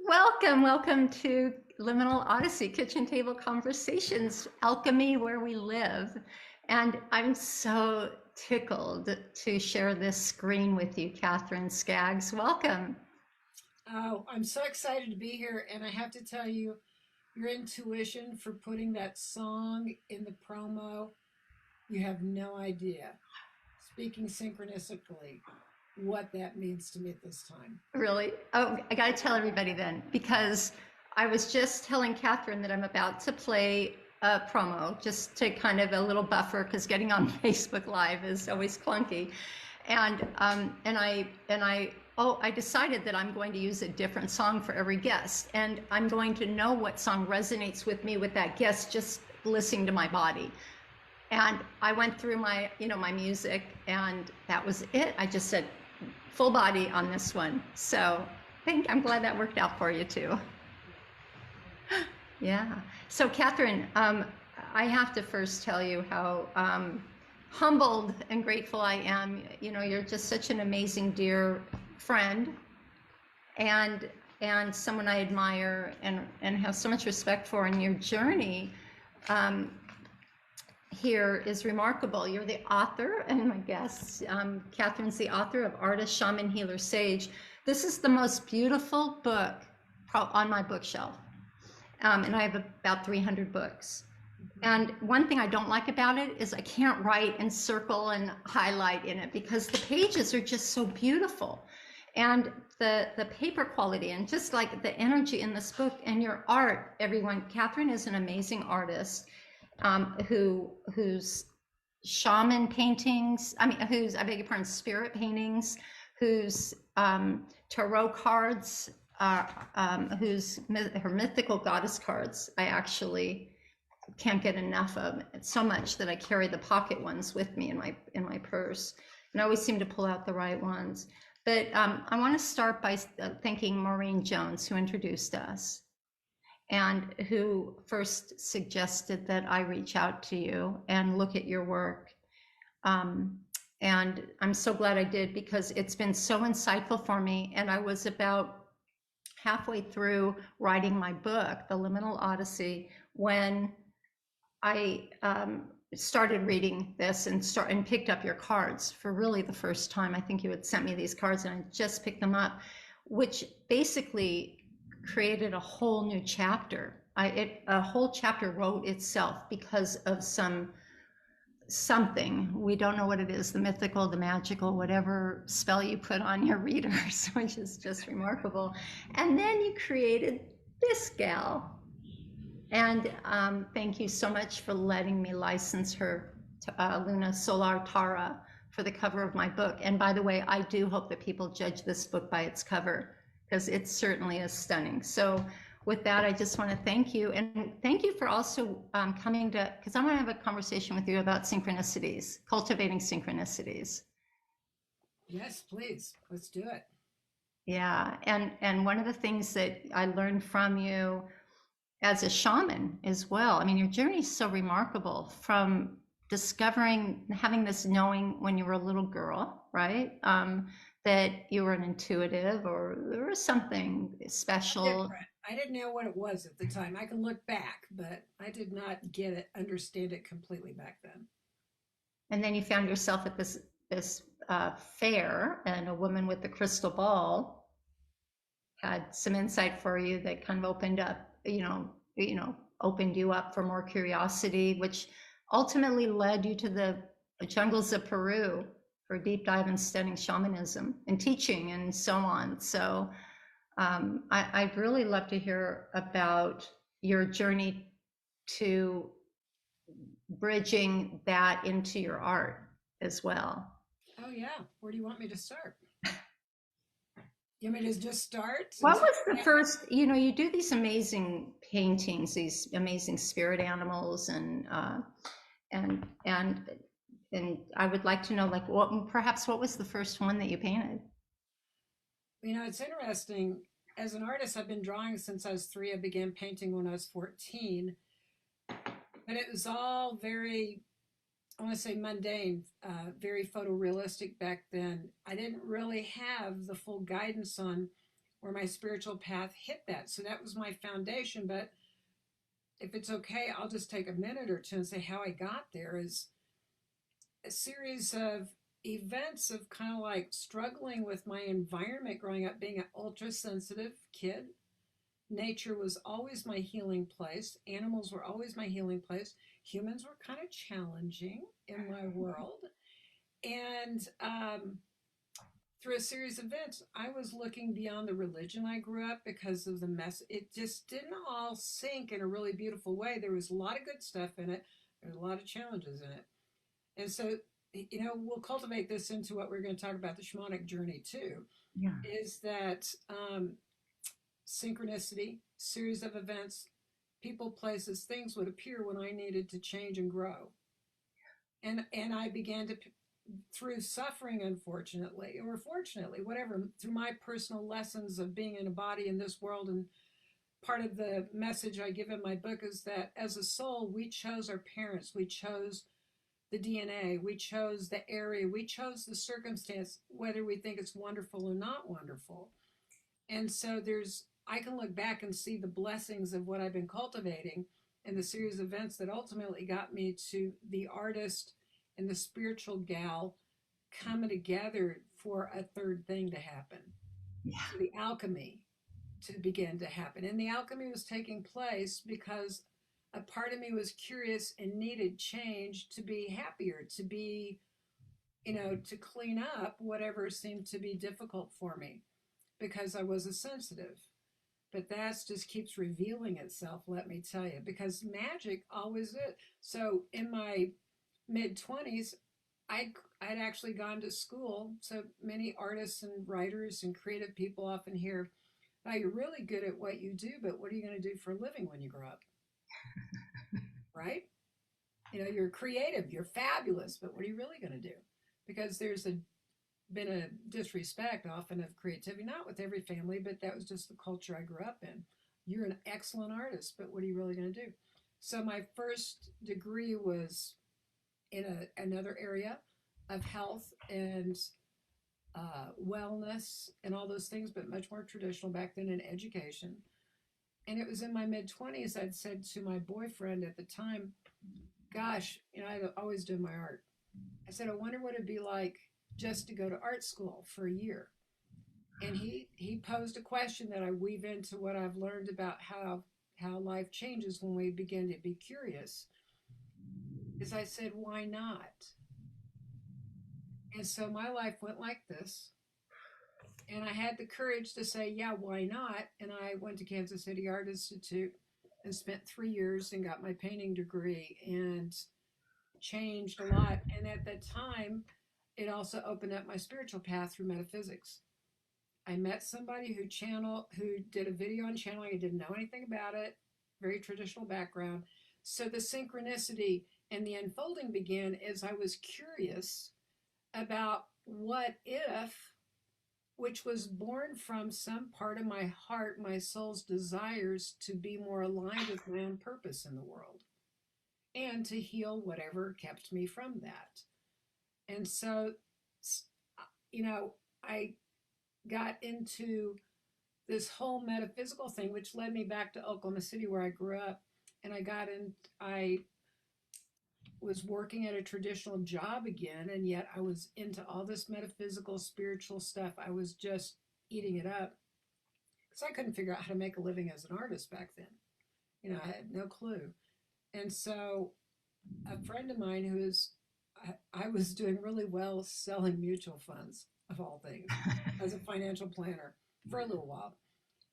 Welcome to Liminal Odyssey Kitchen Table Conversations, Alchemy where we live. And I'm so tickled to share this screen with you, Catherine Skaggs. Welcome. Oh, I'm so excited to be here. And I have to tell you, your intuition for putting that song in the promo, you have no idea. Speaking synchronistically, what that means to me at this time. Really? Oh, I got to tell everybody then, because I was just telling Catherine that I'm about to play a promo, just to kind of a little buffer, because getting on Facebook Live is always clunky. I decided that I'm going to use a different song for every guest, and I'm going to know what song resonates with me with that guest just listening to my body. And I went through my music, and that was it. I just said full body on this one. So I'm glad that worked out for you too. Yeah. So Catherine, I have to first tell you how humbled and grateful I am. You know, you're just such an amazing, dear friend, and someone I admire and have so much respect for. And your journey here is remarkable. You're the author, and my guest, Catherine's the author of Artist, Shaman Healer Sage. This is the most beautiful book on my bookshelf. And I have about 300 books. And one thing I don't like about it is I can't write and circle and highlight in it because the pages are just so beautiful. And the paper quality and just like the energy in this book and your art, everyone. Catherine is an amazing artist. Whose shaman paintings, whose, I beg your pardon, spirit paintings, whose tarot cards, whose her mythical goddess cards, I actually can't get enough of. It's so much that I carry the pocket ones with me in my purse, and I always seem to pull out the right ones. But I want to start by thanking Maureen Jones, who introduced us, and who first suggested that I reach out to you and look at your work. And I'm so glad I did, because it's been so insightful for me. And I was about halfway through writing my book, The Liminal Odyssey, when I started reading this and picked up your cards for really the first time. I think you had sent me these cards and I just picked them up, which basically created a whole new chapter. A whole chapter wrote itself because of something. We don't know what it is, the mythical, the magical, whatever spell you put on your readers, which is just remarkable. And then you created this gal. And thank you so much for letting me license her, Luna Solar Tara, for the cover of my book. And by the way, I do hope that people judge this book by its cover, because it certainly is stunning. So with that, I just want to thank you. And thank you for also coming to, because I want to have a conversation with you about synchronicities, cultivating synchronicities. Yes, please. Let's do it. Yeah. And one of the things that I learned from you as a shaman as well, I mean, your journey is so remarkable, from discovering, having this knowing when you were a little girl, right? That you were an intuitive, or there was something special. Different. I didn't know what it was at the time. I can look back, but I did not get it, understand it completely back then. And then you found yourself at this fair, and a woman with the crystal ball had some insight for you that kind of opened up, opened you up for more curiosity, which ultimately led you to the jungles of Peru for a deep dive in studying shamanism and teaching and so on. So I'd really love to hear about your journey to bridging that into your art as well. Oh, yeah. Where do you want me to start? You want me to just start? What was the first, you do these amazing paintings, these amazing spirit animals, and I would like to know, like, what was the first one that you painted? It's interesting. As an artist, I've been drawing since I was 3. I began painting when I was 14. But it was all very, I want to say, mundane, very photorealistic back then. I didn't really have the full guidance on where my spiritual path hit that. So that was my foundation. But if it's okay, I'll just take a minute or two and say how I got there is a series of events of kind of like struggling with my environment growing up, being an ultra sensitive kid. Nature was always my healing place. Animals were always my healing place. Humans were kind of challenging in my world. And through a series of events, I was looking beyond the religion I grew up because of the mess. It just didn't all sink in a really beautiful way. There was a lot of good stuff in it. There was a lot of challenges in it. And so, we'll cultivate this into what we're going to talk about, the shamanic journey too, Yeah. is that synchronicity, series of events, people, places, things would appear when I needed to change and grow. And I began to, through suffering, unfortunately, or fortunately, whatever, through my personal lessons of being in a body in this world. And part of the message I give in my book is that as a soul, we chose our parents, we chose the DNA, we chose the area, we chose the circumstance, whether we think it's wonderful or not wonderful. And so I can look back and see the blessings of what I've been cultivating and the series of events that ultimately got me to the artist and the spiritual gal coming together for a third thing to happen. Yeah. For the alchemy to begin to happen. And the alchemy was taking place because a part of me was curious and needed change to be happier, to be, to clean up whatever seemed to be difficult for me because I was a sensitive. But that just keeps revealing itself, let me tell you, because magic always is. So in my mid-20s, I'd actually gone to school. So many artists and writers and creative people often hear, "Oh, you're really good at what you do, but what are you going to do for a living when you grow up?" Right? You're creative, you're fabulous, but what are you really going to do? Because there's been a disrespect often of creativity, not with every family, but that was just the culture I grew up in. You're an excellent artist, but what are you really going to do? So my first degree was in another area of health and wellness and all those things, but much more traditional back then in education. And it was in my mid-20s, I'd said to my boyfriend at the time, gosh, I always do my art. I said, I wonder what it'd be like just to go to art school for a year. And he posed a question that I weave into what I've learned about how life changes when we begin to be curious. Is I said, why not? And so my life went like this. And I had the courage to say, yeah, why not? And I went to Kansas City Art Institute and spent 3 years and got my painting degree and changed a lot. And at that time, it also opened up my spiritual path through metaphysics. I met somebody who did a video on channeling. I didn't know anything about it, very traditional background. So the synchronicity and the unfolding began as I was curious about what if, which was born from some part of my heart, my soul's desires to be more aligned with my own purpose in the world and to heal whatever kept me from that. And so, I got into this whole metaphysical thing, which led me back to Oklahoma City where I grew up. And I was working at a traditional job again, and yet I was into all this metaphysical, spiritual stuff. I was just eating it up because I couldn't figure out how to make a living as an artist back then. I had no clue. And so a friend of mine I was doing really well selling mutual funds, of all things, as a financial planner for a little while.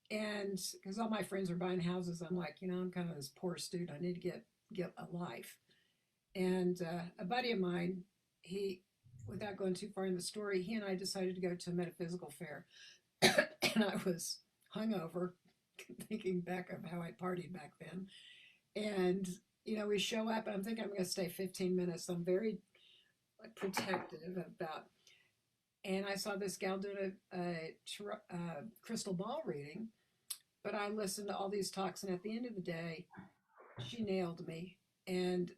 And because all my friends are buying houses, I'm like, I'm kind of this poor student. I need to get a life. And a buddy of mine, without going too far in the story, he and I decided to go to a metaphysical fair. And I was hungover, thinking back of how I partied back then. And, we show up, and I'm thinking I'm going to stay 15 minutes. I'm very protective about, and I saw this gal doing a crystal ball reading, but I listened to all these talks, and at the end of the day, she nailed me. And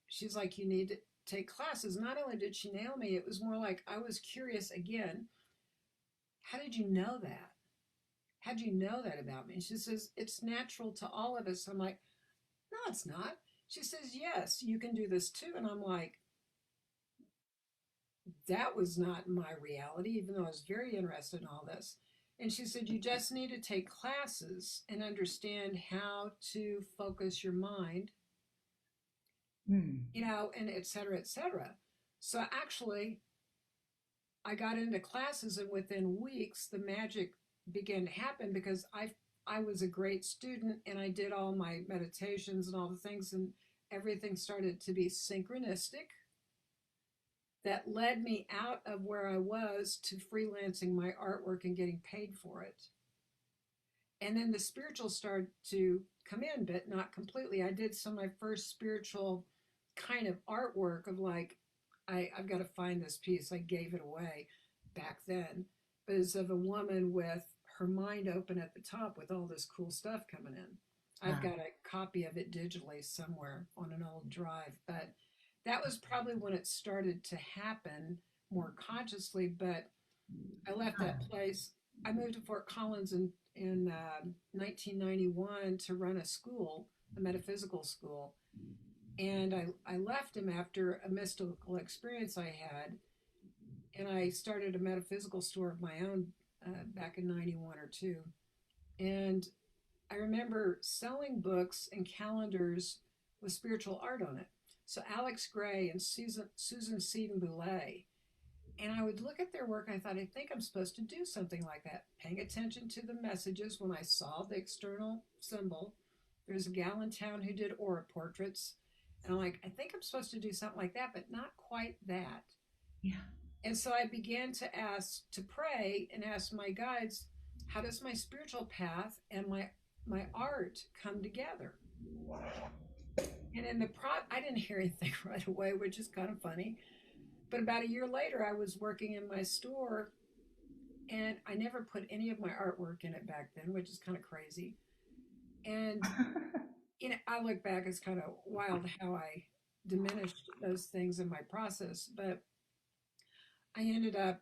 she's like, you need to take classes. Not only did she nail me, it was more like I was curious again. How did you know that? how'd you know that about me? And she says, it's natural to all of us. I'm like, no, it's not. She says, yes, you can do this too. And I'm like, that was not my reality, even though I was very interested in all this. And she said, you just need to take classes and understand how to focus your mind, Mm. and et cetera, et cetera. So actually, I got into classes, and within weeks, the magic began to happen because I was a great student and I did all my meditations and all the things, and everything started to be synchronistic. That led me out of where I was to freelancing my artwork and getting paid for it. And then the spiritual started to come in, but not completely. I did some of my first spiritual kind of artwork of like, I've got to find this piece. I gave it away back then, but it's of a woman with her mind open at the top with all this cool stuff coming in. I've Ah. got a copy of it digitally somewhere on an old drive, but that was probably when it started to happen more consciously. But I left that place. I moved to Fort Collins in 1991 to run a school, a metaphysical school, and I left him after a mystical experience I had, and I started a metaphysical store of my own back in 91 or 2. And I remember selling books and calendars with spiritual art on it. So Alex Gray and Susan Seaton Boulay. And I would look at their work and I thought, I think I'm supposed to do something like that. Paying attention to the messages when I saw the external symbol. There's a gal in town who did aura portraits. And I'm like, I think I'm supposed to do something like that, but not quite that. Yeah. And so I began to pray and ask my guides, how does my spiritual path and my art come together? And in I didn't hear anything right away, which is kind of funny. But about a year later, I was working in my store, and I never put any of my artwork in it back then, which is kind of crazy. And I look back, it's kind of wild how I diminished those things in my process. But I ended up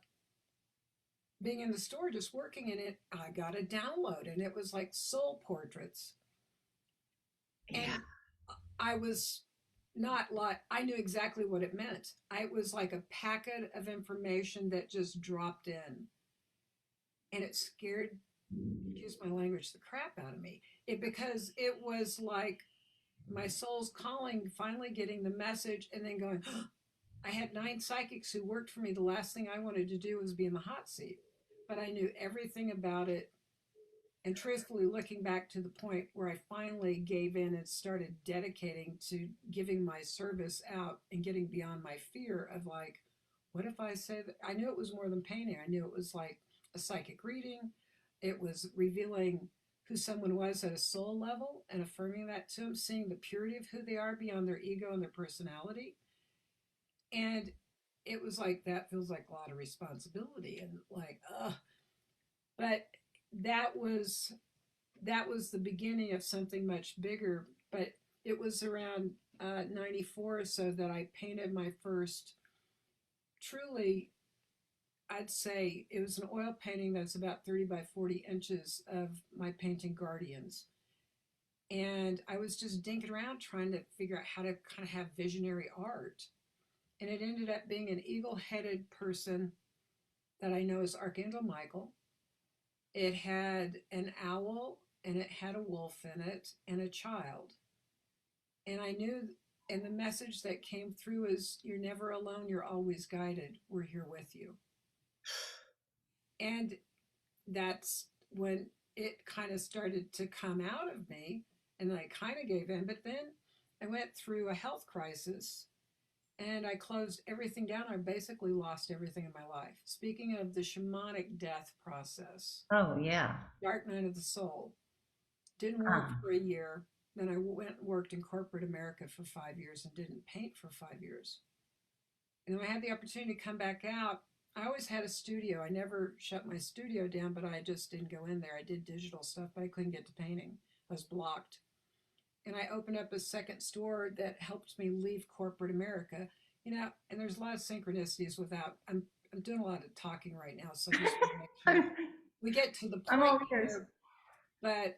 being in the store just working in it. I got a download, and it was like soul portraits. Yeah. And I was not like, I knew exactly what it meant. It was like a packet of information that just dropped in, and it scared, excuse my language, the crap out of me. Because it was like my soul's calling, finally getting the message, and then going, I had 9 psychics who worked for me. The last thing I wanted to do was be in the hot seat, but I knew everything about it. And truthfully, looking back to the point where I finally gave in and started dedicating to giving my service out and getting beyond my fear of like, what if I say that? I knew it was more than painting. I knew it was like a psychic reading. It was revealing who someone was at a soul level and affirming that to them, seeing the purity of who they are beyond their ego and their personality. And it was like, that feels like a lot of responsibility and like, but that was that was the beginning of something much bigger. But it was around 94 or so that I painted my first, truly, I'd say it was an oil painting that's about 30 by 40 inches of my painting Guardians. And I was just dinking around trying to figure out how to kind of have visionary art. And it ended up being an eagle headed person that I know is Archangel Michael. It had an owl and it had a wolf in it and a child. And I knew, and the message that came through is, you're never alone, you're always guided, we're here with you. And that's when it kind of started to come out of me, and I kind of gave in. But then I went through a health crisis and I closed everything down. I basically lost everything in my life. Speaking of the shamanic death process, Oh, yeah. dark night of the soul, didn't work Ah. for a year. Then I went and worked in corporate America for 5 years and didn't paint for 5 years. And when I had the opportunity to come back out, I always had a studio. I never shut my studio down, but I just didn't go in there. I did digital stuff, but I couldn't get to painting. I was blocked. And I opened up a second store that helped me leave corporate America. And there's a lot of synchronicities without, I'm doing a lot of talking right now, so just want to make sure. we get to the I'm point all ears. here, but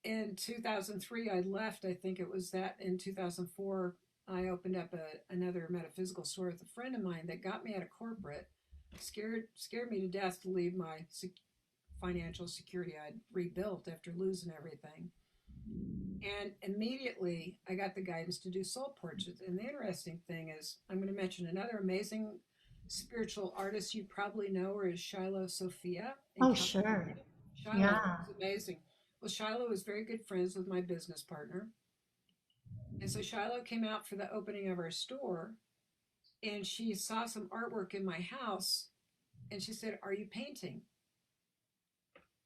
in 2003, I left. I think it was that in 2004, I opened up another metaphysical store with a friend of mine that got me out of corporate, scared me to death to leave my financial security I'd rebuilt after losing everything. And immediately I got the guidance to do soul portraits. And the interesting thing is, I'm going to mention another amazing spiritual artist you probably know her is Shiloh Sophia in Oh, California. sure. Shiloh Yeah. is amazing. Well, Shiloh was very good friends with my business partner. And so Shiloh came out for the opening of our store and she saw some artwork in my house and she said, "Are you painting?"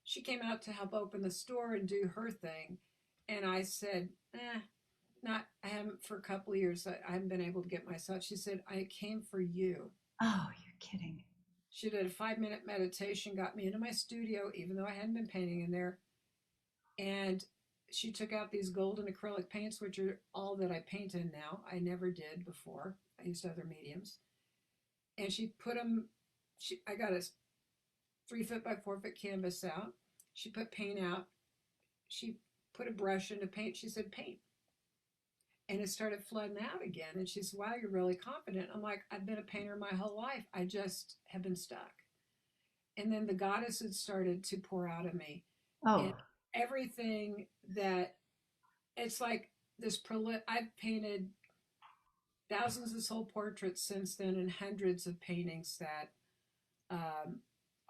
She came out to help open the store and do her thing. And I said, not, I haven't for a couple of years. I haven't been able to get myself. She said, "I came for you." Oh, you're kidding. She did a 5-minute meditation, got me into my studio, even though I hadn't been painting in there. And she took out these golden acrylic paints, which are all that I paint in now. I never did before. I used other mediums. And she put them, I got a 3 foot by 4 foot canvas out. She put paint out. She put a brush into paint. She said, "Paint." And it started flooding out again. And she said, "Wow, you're really confident." I'm like, "I've been a painter my whole life. I just have been stuck." And then the goddess had started to pour out of me. Oh, And everything that it's like this I've painted thousands of soul portraits since then and hundreds of paintings that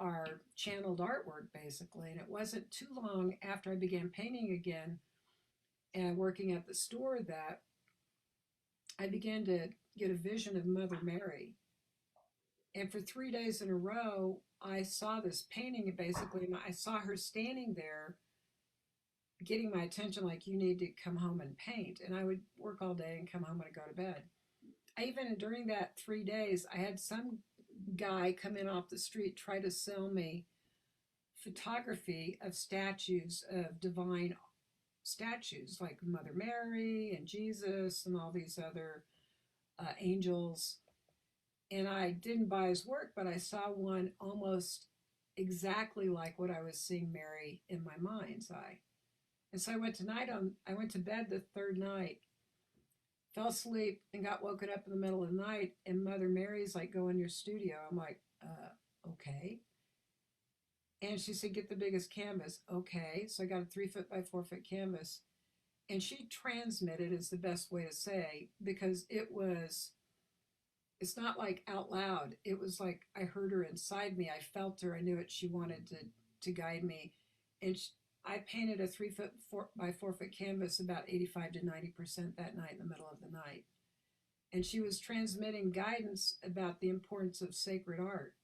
are channeled artwork basically. And it wasn't too long after I began painting again and working at the store that I began to get a vision of Mother Mary. And for 3 days in a row, I saw this painting basically, and I saw her standing there getting my attention like, "You need to come home and paint." And I would work all day and come home and I'd go to bed. Even during that 3 days, I had some guy come in off the street try to sell me photography of statues of divine statues like Mother Mary and Jesus and all these other angels. And I didn't buy his work, but I saw one almost exactly like what I was seeing Mary in my mind's eye. And so I went to bed the third night, fell asleep, and got woken up in the middle of the night. And Mother Mary's like, "Go in your studio." I'm like, okay. And she said, "Get the biggest canvas." Okay. So I got a 3 foot by 4 foot canvas. And she transmitted, is the best way to say, because it's not like out loud. It was like I heard her inside me. I felt her. I knew it. She wanted to guide me. And I painted a 3 foot by 4 foot canvas about 85 to 90% that night in the middle of the night. And she was transmitting guidance about the importance of sacred art,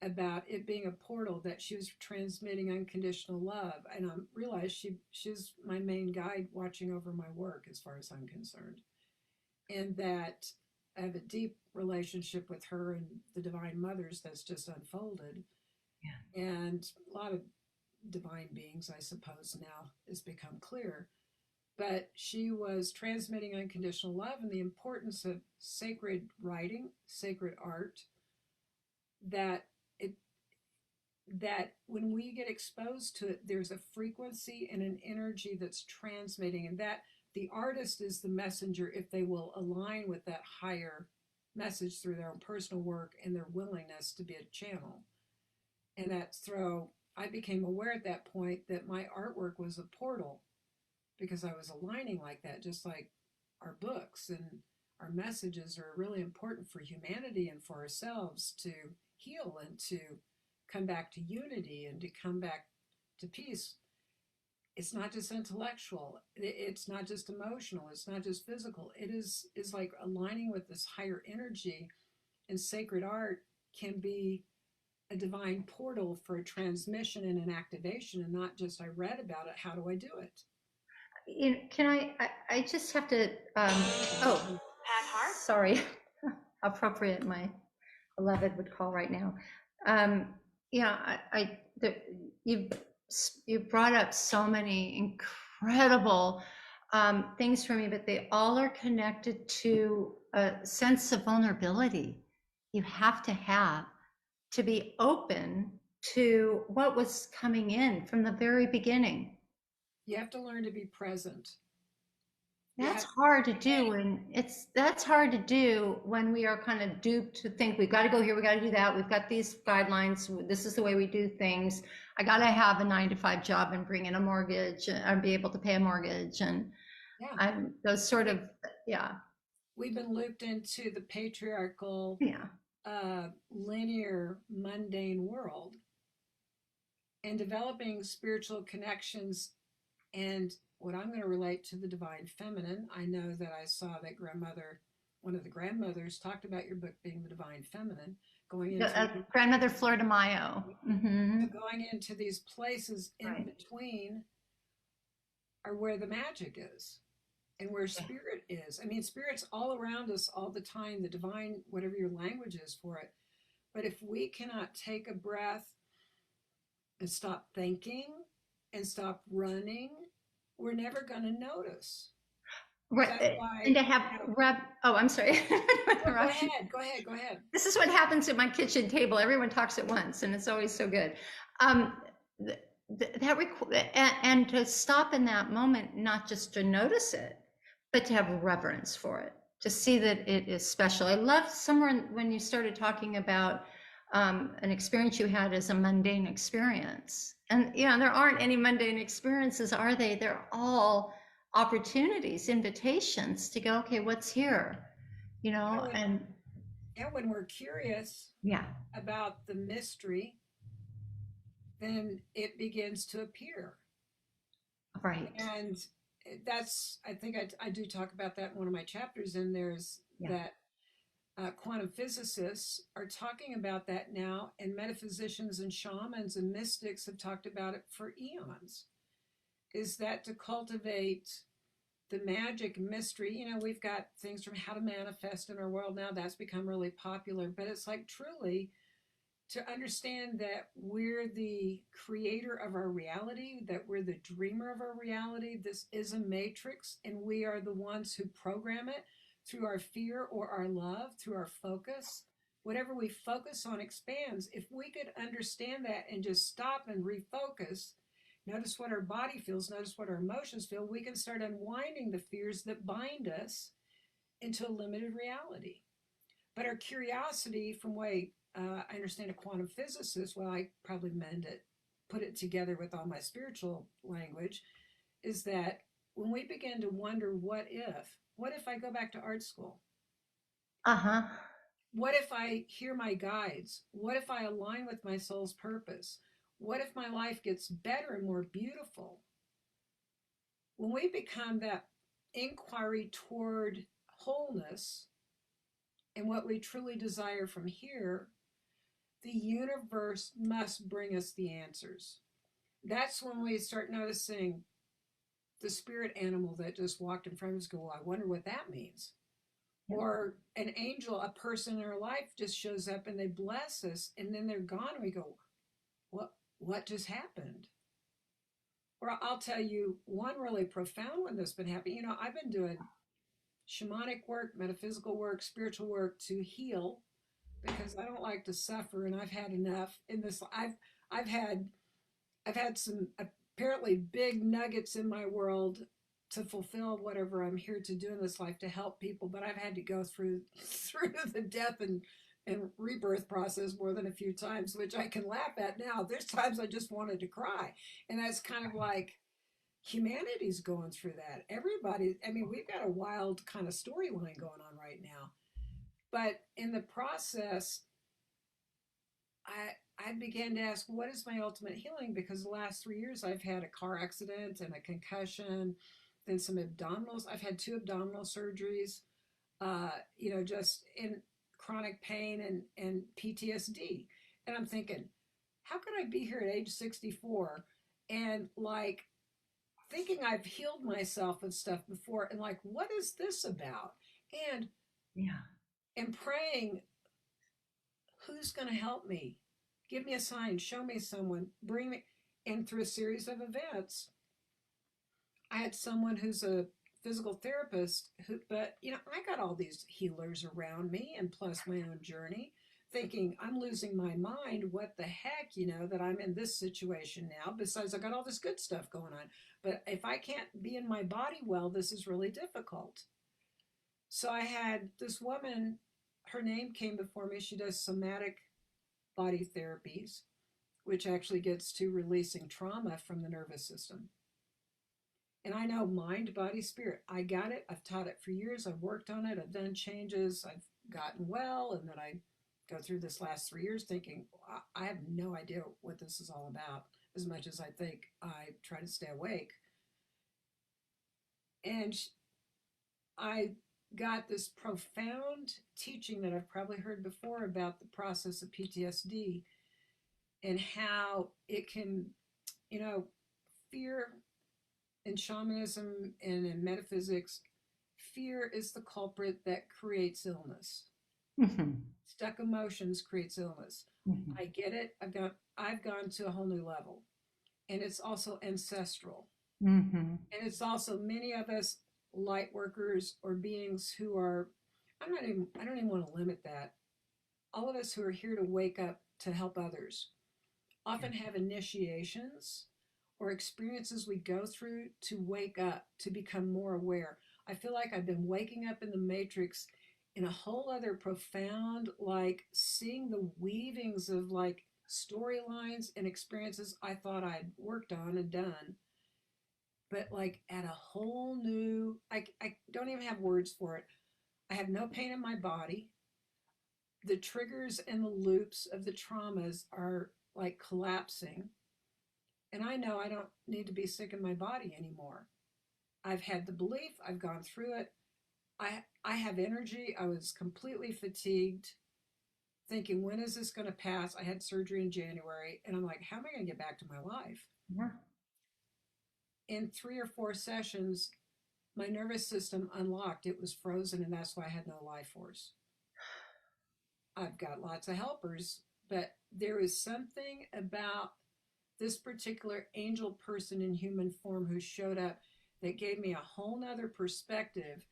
about it being a portal, that she was transmitting unconditional love. And I realized she's my main guide watching over my work as far as I'm concerned. And that I have a deep relationship with her and the divine mothers that's just unfolded. Yeah. And a lot of divine beings, I suppose, now has become clear. But she was transmitting unconditional love and the importance of sacred writing, sacred art, that when we get exposed to it, there's a frequency and an energy that's transmitting, and that the artist is the messenger if they will align with that higher message through their own personal work and their willingness to be a channel. And that's through, I became aware at that point that my artwork was a portal because I was aligning like that, just like our books and our messages are really important for humanity and for ourselves to heal and to come back to unity and to come back to peace. It's not just intellectual, it's not just emotional, it's not just physical. It is like aligning with this higher energy, and sacred art can be a divine portal for a transmission and an activation, and not just I read about it, how do I do it? can I just have to, oh, Pat Hart? sorry, appropriate, my beloved would call right now. Yeah, you brought up so many incredible things for me, but they all are connected to a sense of vulnerability you have to be open to what was coming in from the very beginning. You have to learn to be present. You That's have hard to do, and that's hard to do when we are kind of duped to think we've got to go here, we got to do that, we've got these guidelines, this is the way we do things. I got to have a 9 to 5 job and bring in a mortgage and be able to pay a mortgage, and yeah. those sort of, yeah, We've been looped into the patriarchal, yeah, linear, mundane world, and developing spiritual connections and what I'm going to relate to the divine feminine. I know that I saw that one of the grandmothers talked about your book being the divine feminine, going into grandmother Flor de Mayo. Mm-hmm. going into these places in Right. between are where the magic is and where spirit is. I mean, spirit's all around us all the time, the divine, whatever your language is for it. But if we cannot take a breath and stop thinking and stop running, we're never going to notice. Right. That's why, And to have oh, I'm sorry. go ahead. This is what happens at my kitchen table. Everyone talks at once, and it's always so good. And to stop in that moment, not just to notice it, but to have reverence for it, to see that it is special. I love somewhere when you started talking about an experience you had as a mundane experience. And there aren't any mundane experiences, are they? They're all opportunities, invitations to go, okay, what's here? And when we're curious about the mystery, then it begins to appear. Right. And that's, I think I do talk about that in one of my chapters, and there's that quantum physicists are talking about that now, and metaphysicians and shamans and mystics have talked about it for eons, is that to cultivate the magic mystery, we've got things from how to manifest in our world now, that's become really popular, but it's like truly to understand that we're the creator of our reality, that we're the dreamer of our reality. This is a matrix, and we are the ones who program it through our fear or our love, through our focus. Whatever we focus on expands. If we could understand that and just stop and refocus, notice what our body feels, notice what our emotions feel, we can start unwinding the fears that bind us into a limited reality. But our curiosity, from way I understand a quantum physicist, well, I probably put it together with all my spiritual language, is that when we begin to wonder, what if I go back to art school? What if I hear my guides? What if I align with my soul's purpose? What if my life gets better and more beautiful? When we become that inquiry toward wholeness and what we truly desire from here, the universe must bring us the answers. That's when we start noticing the spirit animal that just walked in front of us go, well, I wonder what that means. Yep. Or an angel, a person in our life just shows up and they bless us, and then they're gone, and we go, what just happened? Or I'll tell you one really profound one that's been happening. I've been doing shamanic work, metaphysical work, spiritual work to heal, because I don't like to suffer, and I've had enough in this. I've had some apparently big nuggets in my world to fulfill whatever I'm here to do in this life, to help people, but I've had to go through the death and rebirth process more than a few times, which I can laugh at now. There's times I just wanted to cry, and that's kind of like humanity's going through that. Everybody, I mean, we've got a wild kind of storyline going on right now, but in the process, I began to ask, what is my ultimate healing? Because the last 3 years I've had a car accident and a concussion, then some abdominals. I've had 2 abdominal surgeries, just in chronic pain and PTSD. And I'm thinking, how could I be here at age 64 and like thinking I've healed myself and stuff before, and like, what is this about? And praying, who's going to help me? Give me a sign, show me someone, bring me. And through a series of events, I had someone who's a physical therapist but I got all these healers around me, and plus my own journey. thinking, I'm losing my mind. What the heck, that I'm in this situation now. Besides, I got all this good stuff going on. But if I can't be in my body well, this is really difficult. So I had this woman, her name came before me. She does somatic body therapies, which actually gets to releasing trauma from the nervous system. And I know mind, body, spirit. I got it. I've taught it for years. I've worked on it. I've done changes. I've gotten well. And then I go through this last 3 years thinking, I have no idea what this is all about. As much as I think, I try to stay awake. And I got this profound teaching that I've probably heard before about the process of PTSD and how it can, fear in shamanism and in metaphysics, fear is the culprit that creates illness. Mm-hmm. Stuck emotions creates illness. Mm-hmm. I get it. I've gone to a whole new level. And it's also ancestral. Mm-hmm. And it's also many of us light workers or beings who are, I don't even want to limit that. All of us who are here to wake up to help others often have initiations or experiences we go through to wake up, to become more aware. I feel like I've been waking up in the matrix in a whole other profound, like seeing the weavings of like storylines and experiences I thought I'd worked on and done, but like at a whole new, I don't even have words for it. I have no pain in my body. The triggers and the loops of the traumas are like collapsing. And I know I don't need to be sick in my body anymore. I've had the belief, I've gone through it. I have energy. I was completely fatigued, thinking, when is this going to pass? I had surgery in January, and I'm like, how am I going to get back to my life? Yeah. In 3 or 4 sessions, my nervous system unlocked. It was frozen, and that's why I had no life force. I've got lots of helpers, but there is something about this particular angel person in human form who showed up that gave me a whole nother perspective.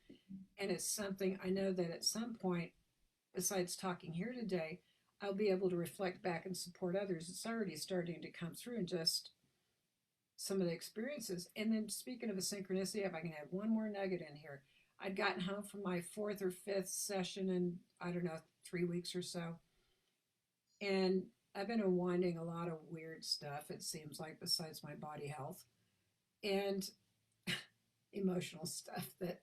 And it's something I know that at some point, besides talking here today, I'll be able to reflect back and support others. It's already starting to come through in just some of the experiences. And then speaking of a synchronicity, if I can add one more nugget in here, I'd gotten home from my 4th or 5th session in, I don't know, 3 weeks or so. And I've been unwinding a lot of weird stuff, it seems like, besides my body health and emotional stuff that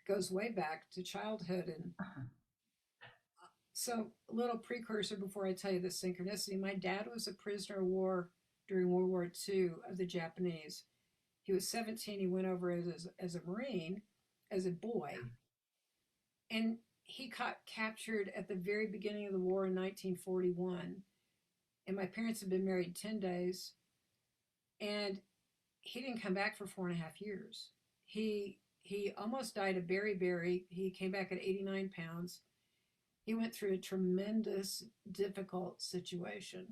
goes way back to childhood. And so, a little precursor before I tell you the synchronicity, my dad was a prisoner of war during World War II of the Japanese. He was 17. He went over as a Marine, as a boy. And he got captured at the very beginning of the war in 1941. And my parents had been married 10 days. And he didn't come back for 4.5 years. He almost died of beriberi. He came back at 89 pounds. He went through a tremendous, difficult situation.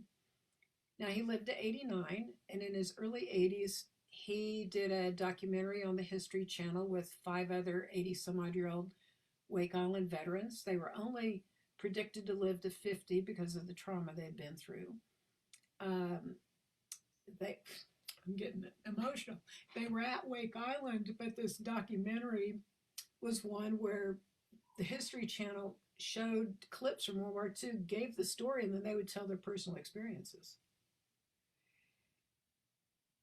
Now, he lived to 89, and in his early 80s, he did a documentary on the History Channel with 5 other 80-some-odd-year-old Wake Island veterans. They were only predicted to live to 50 because of the trauma they'd been through. I'm getting emotional. They were at Wake Island, but this documentary was one where the History Channel showed clips from World War II, gave the story, and then they would tell their personal experiences.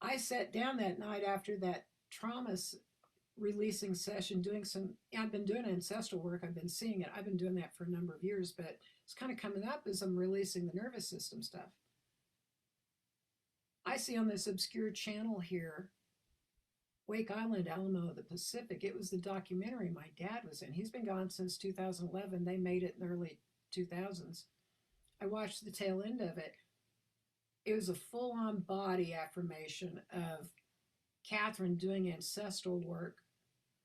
I sat down that night after that trauma releasing session I've been doing ancestral work. I've been seeing it. I've been doing that for a number of years, but it's kind of coming up as I'm releasing the nervous system stuff. I see on this obscure channel here, Wake Island, Alamo, the Pacific. It was the documentary my dad was in. He's been gone since 2011. They made it in the early 2000s. I watched the tail end of it. It was a full-on body affirmation of Catherine doing ancestral work,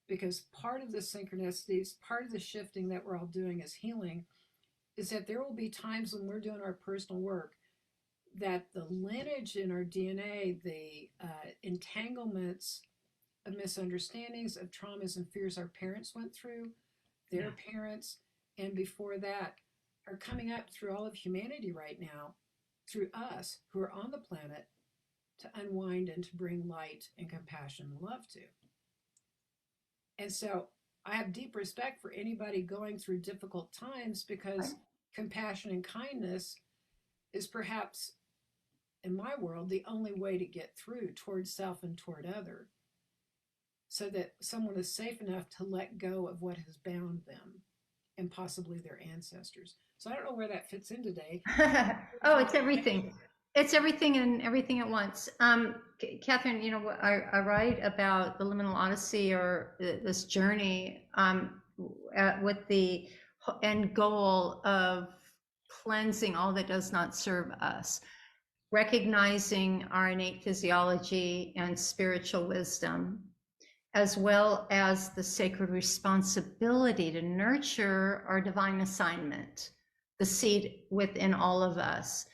because part of the synchronicities, part of the shifting that we're all doing as healing, is that there will be times when we're doing our personal work that the lineage in our DNA, the entanglements of misunderstandings, of traumas and fears our parents went through, their parents, and before that, are coming up through all of humanity right now, through us who are on the planet, to unwind and to bring light and compassion and love to. And so I have deep respect for anybody going through difficult times, because compassion and kindness is perhaps, in my world, the only way to get through toward self and toward other, so that someone is safe enough to let go of what has bound them and possibly their ancestors. So I don't know where that fits in today. Oh, it's everything. It's everything and everything at once. Catherine, you know, I write about the liminal odyssey, or this journey, with the end goal of cleansing all that does not serve us, recognizing our innate physiology and spiritual wisdom, as well as the sacred responsibility to nurture our divine assignment, the seed within all of us.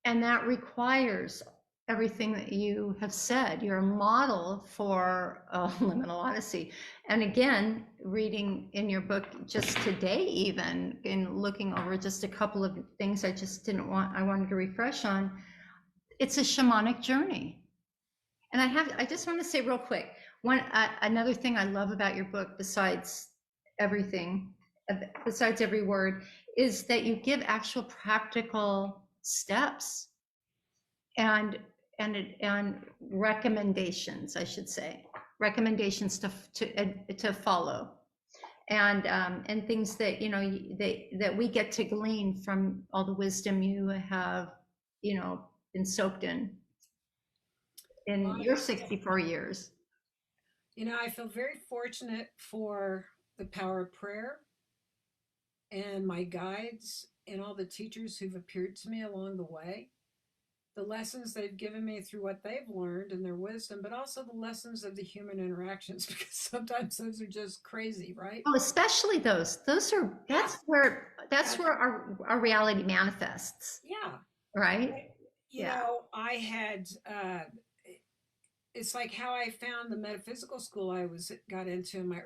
And that requires everything that you have said. You're a model for liminal odyssey. And again, reading in your book just today, even in looking over just a couple of things I wanted to refresh on, it's a shamanic journey. And I just want to say real quick, another thing I love about your book, besides everything, besides every word, is that you give actual practical steps and recommendations, I should say, recommendations to follow, and things that, you know, that we get to glean from all the wisdom you have, you know, been soaked in your 64 years. You know, I feel very fortunate for the power of prayer and my guides and all the teachers who've appeared to me along the way. The lessons they've given me through what they've learned and their wisdom, but also the lessons of the human interactions, because sometimes those are just crazy, right? Oh, especially those are, that's where our reality manifests. Yeah. Right. You know, I had, it's like how I found the metaphysical school I got into in my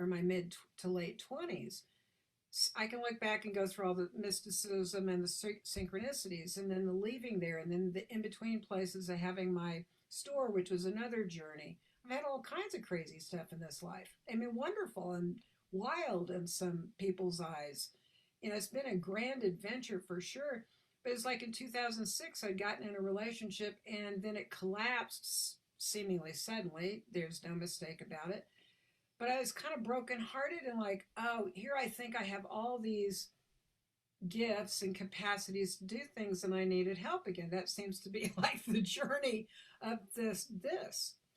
my mid to late 20s. I can look back and go through all the mysticism and the synchronicities, and then the leaving there, and then the in between places of having my store, which was another journey. I've had all kinds of crazy stuff in this life. I mean, wonderful and wild in some people's eyes. You know, it's been a grand adventure for sure. But it's like in 2006, I'd gotten in a relationship, and then it collapsed seemingly suddenly. There's no mistake about it. But I was kind of brokenhearted and like, oh, here I think I have all these gifts and capacities to do things, and I needed help again. That seems to be like the journey of this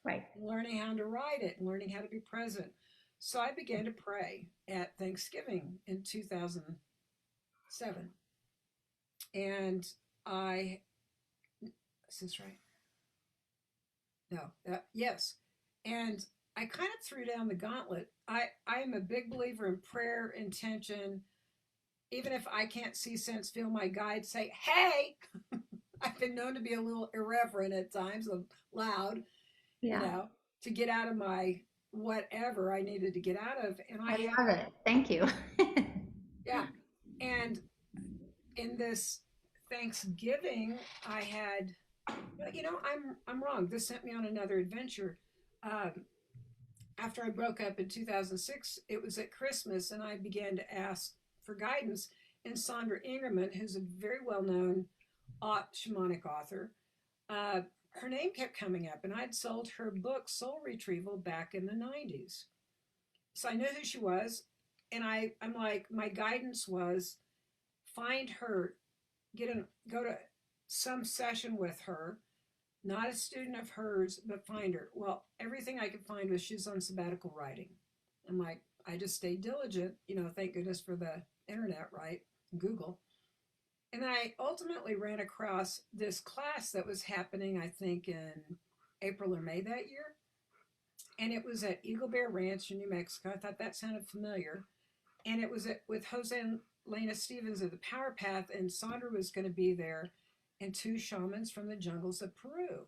right, learning how to write it and learning how to be present. So I began to pray at Thanksgiving in 2007, and is this right? No, yes. And I kind of threw down the gauntlet. I am a big believer in prayer, intention. Even if I can't see, sense, feel, my guide say, hey, I've been known to be a little irreverent at times, loud, you know, to get out of my whatever I needed to get out of. And I love it. Thank you. Yeah. And in this Thanksgiving, I had, you know, I'm wrong. This sent me on another adventure. After I broke up in 2006, it was at Christmas, and I began to ask for guidance. And Sandra Ingerman, who's a very well-known shamanic author, her name kept coming up, and I'd sold her book Soul Retrieval back in the 90s. So I knew who she was, and I'm like, my guidance was find her, go to some session with her, not a student of hers, but find her. Well, everything I could find was she's on sabbatical writing. I'm like, I just stayed diligent, you know, thank goodness for the internet, right? Google. And I ultimately ran across this class that was happening, I think, in April or May that year. And it was at Eagle Bear Ranch in New Mexico. I thought that sounded familiar. And it was with Jose and Lena Stevens of the Power Path, and Sandra was going to be there, and two shamans from the jungles of Peru.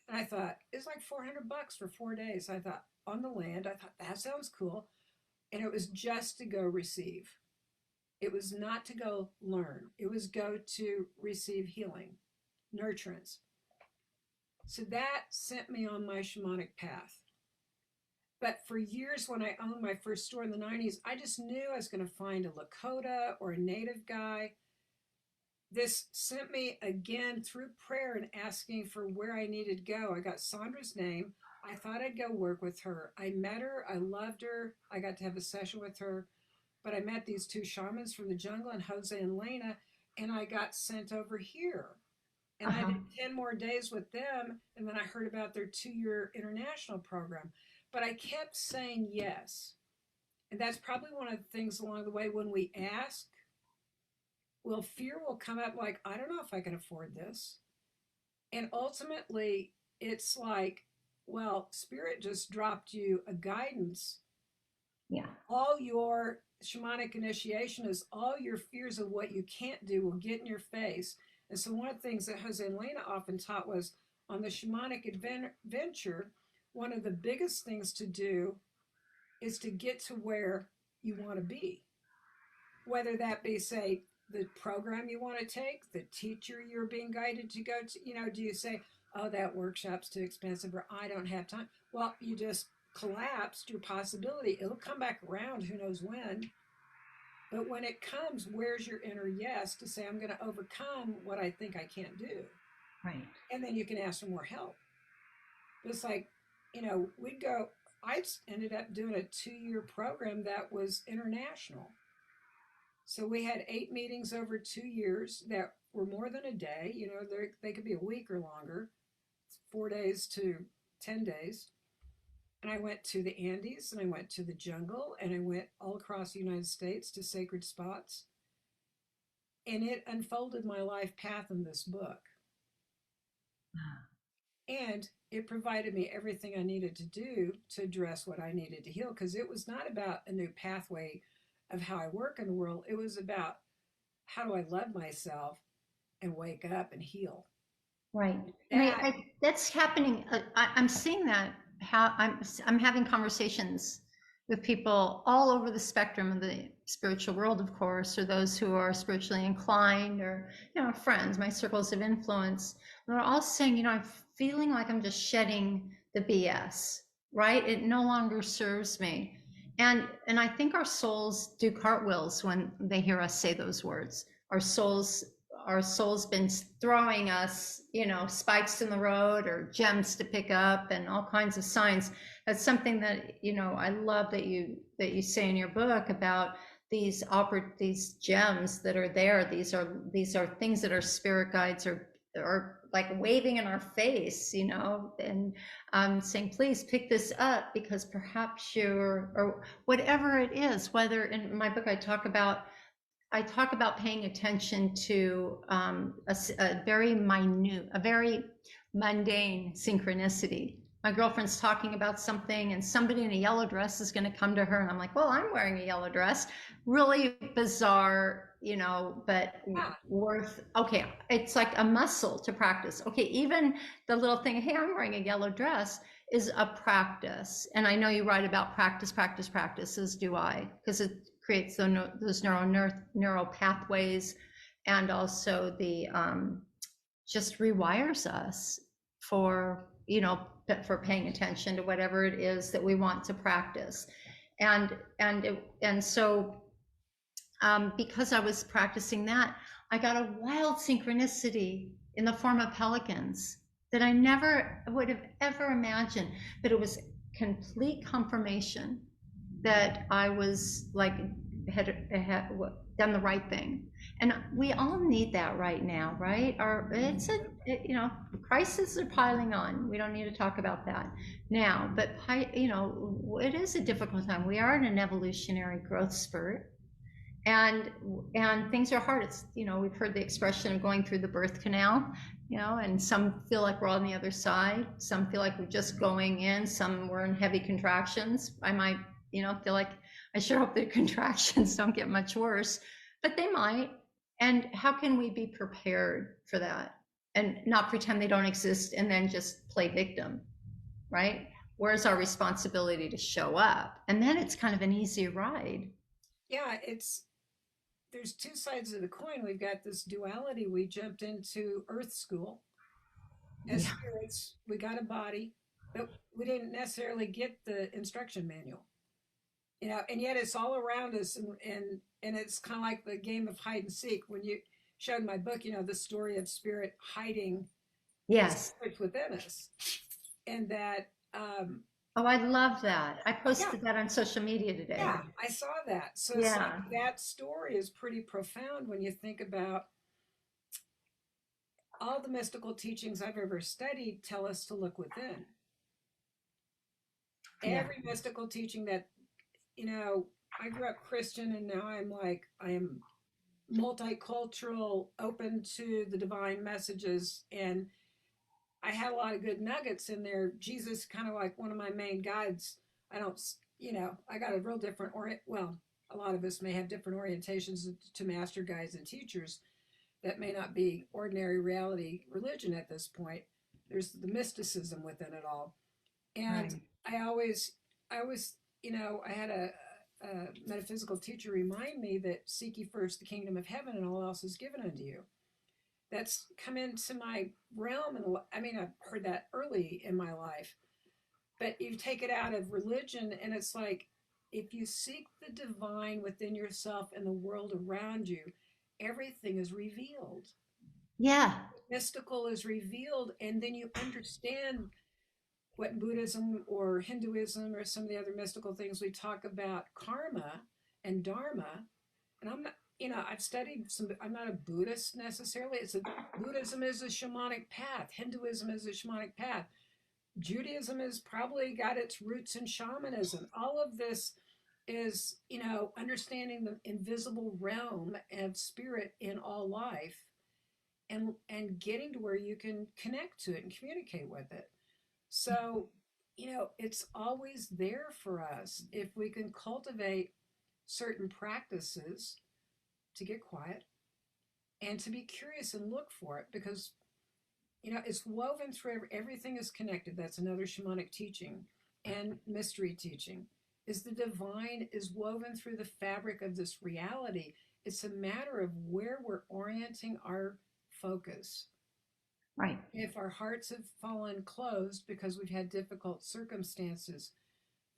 And I thought, it's like $400 for 4 days. I thought, on the land, I thought, that sounds cool. And it was just to go receive. It was not to go learn. It was go to receive healing, nurturance. So that sent me on my shamanic path. But for years, when I owned my first store in the 90s, I just knew I was going to find a Lakota or a native guy. This sent me again through prayer and asking for where I needed to go. I got Sandra's name. I thought I'd go work with her. I met her. I loved her. I got to have a session with her. But I met these two shamans from the jungle, and Jose and Lena, and I got sent over here. And I did 10 more days with them, and then I heard about their 2-year international program. But I kept saying yes. And that's probably one of the things along the way when we ask, well, fear will come up like, I don't know if I can afford this. And ultimately, it's like, well, Spirit just dropped you a guidance. Yeah. All your shamanic initiation is all your fears of what you can't do will get in your face. And so one of the things that Jose and Lena often taught was on the shamanic adventure, one of the biggest things to do is to get to where you want to be. Whether that be, say, the program you want to take, the teacher you're being guided to go to, do you say, oh, that workshop's too expensive, or I don't have time? Well, you just collapsed your possibility. It'll come back around, who knows when. But when it comes, where's your inner yes to say, I'm going to overcome what I think I can't do? Right. And then you can ask for more help. But it's like, I ended up doing a 2-year program that was international. So we had 8 meetings over 2 years that were more than a day. They could be a week or longer, 4 days to 10 days. And I went to the Andes, and I went to the jungle, and I went all across the United States to sacred spots. And it unfolded my life path in this book. And it provided me everything I needed to do to address what I needed to heal, because it was not about a new pathway of how I work in the world. It was about how do I love myself and wake up and heal. Right. That's happening. I'm seeing that. How I'm having conversations with people all over the spectrum of the spiritual world, of course, or those who are spiritually inclined, or friends, my circles of influence. And they're all saying, I'm feeling like I'm just shedding the BS. Right? It no longer serves me. And I think our souls do cartwheels when they hear us say those words. Our souls been throwing us, spikes in the road or gems to pick up and all kinds of signs. That's something that, I love that you say in your book about these gems that are there. These are things that our spirit guides are like waving in our face, and saying, please pick this up, because perhaps or whatever it is. Whether in my book I talk about paying attention to a very minute, a very mundane synchronicity. My girlfriend's talking about something, and somebody in a yellow dress is going to come to her, and I'm like, well, I'm wearing a yellow dress. Really bizarre, but okay, it's like a muscle to practice. Okay, even the little thing, hey, I'm wearing a yellow dress, is a practice. And I know you write about practice, as do I, because it creates those neural pathways, and also the just rewires us for paying attention to whatever it is that we want to practice. And so because I was practicing that, I got a wild synchronicity in the form of pelicans that I never would have ever imagined. But it was complete confirmation that I was had done the right thing. And we all need that right now, right? Crises are piling on. We don't need to talk about that now, but it is a difficult time. We are in an evolutionary growth spurt, and things are hard. It's, we've heard the expression of going through the birth canal, and some feel like we're on the other side. Some feel like we're just going in. Some we're in heavy contractions. I might, feel like I sure hope the contractions don't get much worse, but they might. And how can we be prepared for that and not pretend they don't exist and then just play victim, right? Where's our responsibility to show up? And then it's kind of an easy ride. Yeah, there's two sides of the coin. We've got this duality. We jumped into Earth School as spirits. We got a body, but we didn't necessarily get the instruction manual. And yet it's all around us, and it's kind of like the game of hide and seek. When you showed my book, the story of spirit hiding Yes. within us, and that. Oh, I love that. I posted that on social media today. Yeah, I saw that. So it's like that story is pretty profound when you think about all the mystical teachings I've ever studied tell us to look within. Every mystical teaching that, I grew up Christian, and now I am multicultural, open to the divine messages, and I had a lot of good nuggets in there. Jesus, kind of like one of my main guides. I don't, I got a real different well, a lot of us may have different orientations to master guides and teachers that may not be ordinary reality religion at this point. There's the mysticism within it all. And I always, I had a metaphysical teacher remind me that seek ye first the kingdom of heaven and all else is given unto you. That's come into my realm. And I've heard that early in my life, but you take it out of religion, and it's like, if you seek the divine within yourself and the world around you, everything is revealed. Yeah. Mystical is revealed, and then you understand what Buddhism or Hinduism or some of the other mystical things we talk about, karma and dharma. And I'm not, I've studied I'm not a Buddhist necessarily. Buddhism is a shamanic path. Hinduism is a shamanic path. Judaism has probably got its roots in shamanism. All of this is, understanding the invisible realm of spirit in all life, and getting to where you can connect to it and communicate with it. So, it's always there for us if we can cultivate certain practices to get quiet and to be curious and look for it, because it's woven through everything is connected. That's another shamanic teaching and mystery teaching, is the divine is woven through the fabric of this reality. It's a matter of where we're orienting our focus. Right. If our hearts have fallen closed because we've had difficult circumstances,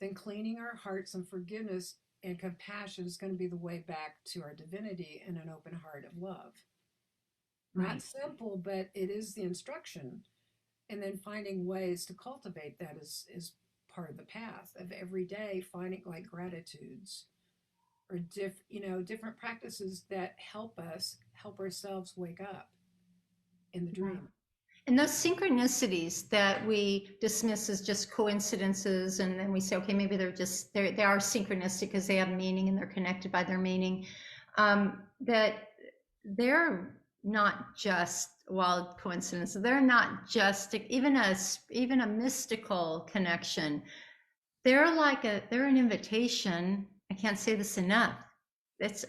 then cleaning our hearts and forgiveness and compassion is going to be the way back to our divinity and an open heart of love. Not simple, but it is the instruction. And then finding ways to cultivate that is part of the path of every day, finding like gratitudes or different practices that help ourselves wake up in the dream. And those synchronicities that we dismiss as just coincidences, and then we say, okay, maybe they are synchronistic because they have meaning and they're connected by their meaning, that they're not just wild coincidences. They're not just even a mystical connection. They're an invitation. I can't say this enough.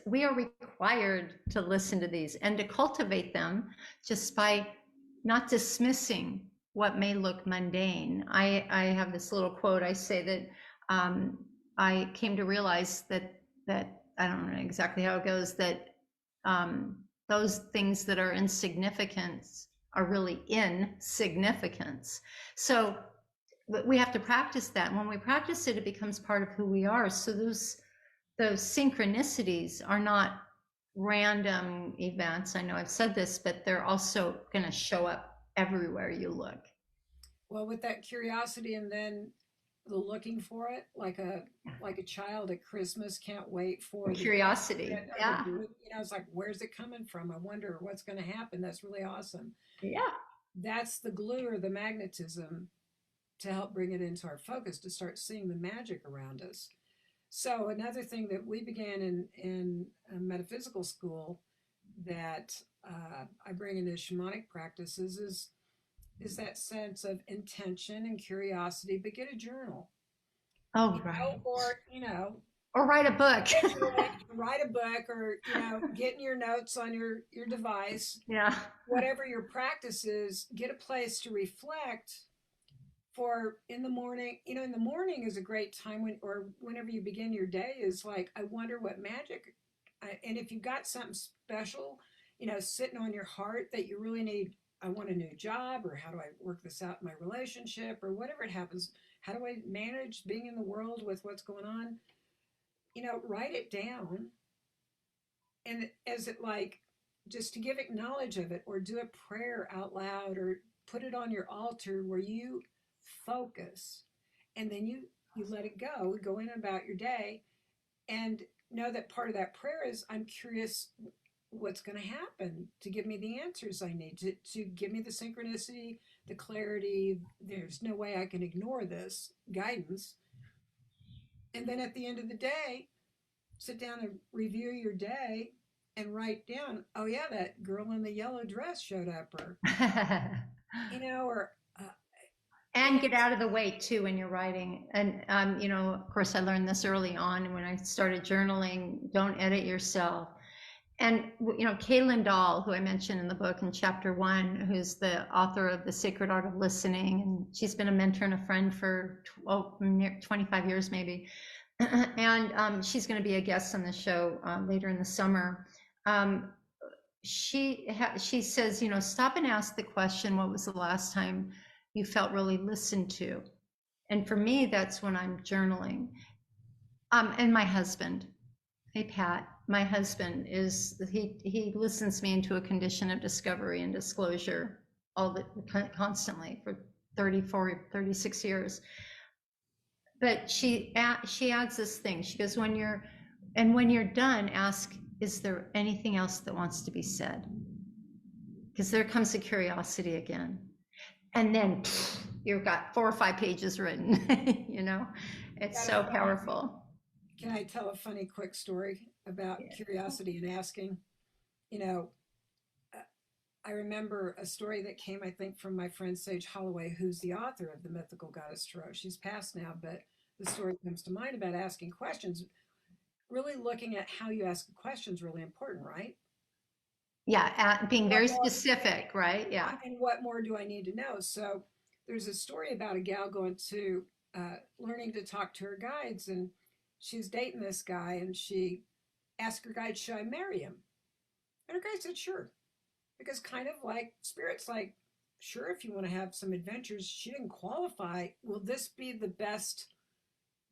We are required to listen to these and to cultivate them just by not dismissing what may look mundane. I have this little quote. I say that I came to realize that I don't know exactly how it goes, that those things that are insignificant are really insignificance. So we have to practice that. And when we practice it, it becomes part of who we are. So those synchronicities are not random events. I know I've said this, but they're also going to show up everywhere you look. Well, with that curiosity and then the looking for it, like a child at Christmas can't wait for the curiosity. Yeah. It's like, where's it coming from? I wonder what's going to happen. That's really awesome. Yeah. That's the glue or the magnetism to help bring it into our focus, to start seeing the magic around us. So another thing that we began in metaphysical school that I bring into shamanic practices is that sense of intention and curiosity, but get a journal. Oh, right. Or write a book. Write a book, or get in your notes on your device. Yeah. Whatever your practice is, get a place to reflect. For in the morning, in the morning is a great time whenever you begin your day, is like, I wonder what magic And if you've got something special, sitting on your heart that you really need, I want a new job, or how do I work this out in my relationship, or whatever it happens, how do I manage being in the world with what's going on? Write it down, and as it like, just to give acknowledge of it, or do a prayer out loud, or put it on your altar where you focus, and then you let it go in about your day, and know that part of that prayer is, I'm curious what's going to happen to give me the answers I need, to give me the synchronicity, the clarity. There's no way I can ignore this guidance. And then at the end of the day, sit down and review your day and write down, oh yeah, that girl in the yellow dress showed up, or or and get out of the way too when you're writing. And of course I learned this early on when I started journaling. Don't edit yourself. And Kaylin Dahl, who I mentioned in the book in chapter 1, who's the author of The Sacred Art of Listening, and she's been a mentor and a friend for 25 years maybe. And she's going to be a guest on the show later in the summer. She says, stop and ask the question, what was the last time you felt really listened to? And for me, that's when I'm journaling. And my husband, hey Pat, my husband he listens me into a condition of discovery and disclosure constantly for 36 years. But she adds this thing. She goes, when you're done, ask, is there anything else that wants to be said? Because there comes the curiosity again. And then you've got 4 or 5 pages written. It's so powerful. Can I tell a funny quick story about curiosity and asking? I remember a story that came, I think, from my friend Sage Holloway, who's the author of The Mythical Goddess Tarot. She's passed now, but the story comes to mind about asking questions. Really looking at how you ask a question is really important, right? Yeah, being very specific, right? Yeah. And what more do I need to know? So there's a story about a gal going to learning to talk to her guides, and she's dating this guy, and she asked her guide, should I marry him? And her guide said, sure. Because kind of like Spirit's like, sure, if you want to have some adventures. She didn't qualify. Will this be the best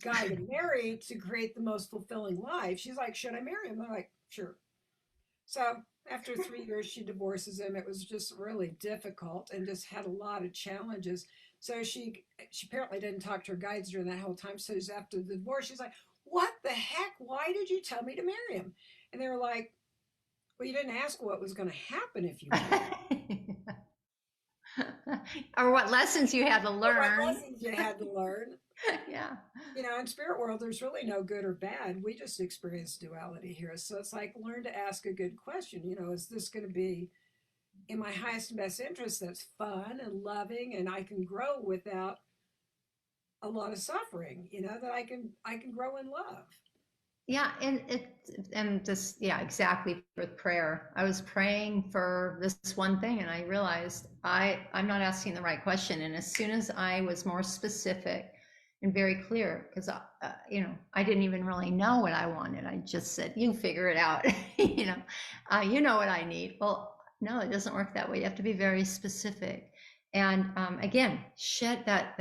guy to marry to create the most fulfilling life? She's like, should I marry him? I'm like, sure. So after 3 years, she divorces him. It was just really difficult and just had a lot of challenges. So she apparently didn't talk to her guides during that whole time. So after the divorce, she's like, what the heck? Why did you tell me to marry him? And they were like, well, you didn't ask what was going to happen if you married. Or what lessons you had to learn. What lessons you had to learn. Yeah. In spirit world, there's really no good or bad. We just experience duality here. So it's like, learn to ask a good question. Is this going to be in my highest and best interest, that's fun and loving, and I can grow without a lot of suffering, that I can grow in love. Yeah, and just exactly, with prayer. I was praying for this one thing, and I realized I'm not asking the right question. And as soon as I was more specific and very clear, because I didn't even really know what I wanted. I just said, "You figure it out." you know what I need. Well, no, it doesn't work that way. You have to be very specific. And again, shed that